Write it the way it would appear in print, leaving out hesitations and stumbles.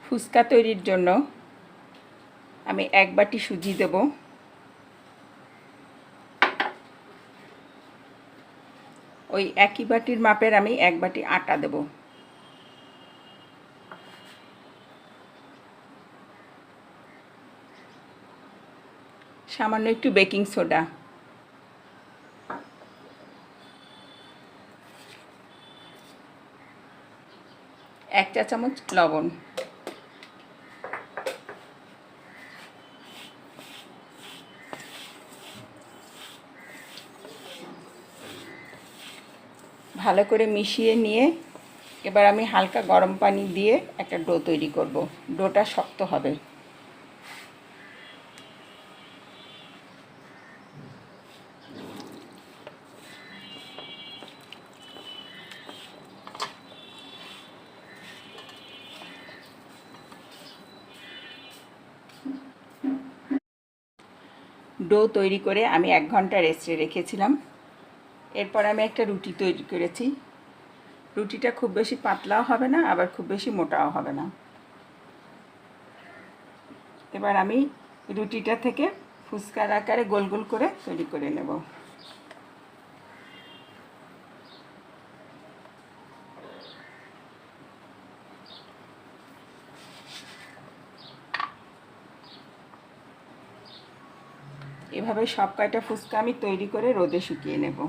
ফুচকা তৈরির জন্য আমি 1 বাটি সুজি দেব, ওই একই বাটির মাপের আমি 1 বাটি আটা দেব, সামান্য একটু বেকিং সোডা, 1 চা চামচ লবণ, ভালো করে মিশিয়ে নিয়ে এবার আমি হালকা গরম পানি দিয়ে একটা ডো তৈরি করব। ডোটা শক্ত হবে। ডো তৈরি করে আমি 1 ঘন্টা রেস্টে রেখেছিলাম। এরপর আমি একটা রুটি তৈরি করেছি। রুটিটা খুব বেশি পাতলাও হবে না, আবার খুব বেশি মোটাও হবে না। এবার আমি রুটিটা থেকে ফুচকার আকারে গোল গোল করে তৈরি করে নেব। এভাবে সব কয়টা ফুচকা আমি তৈরি করে রোদে শুকিয়ে নেব।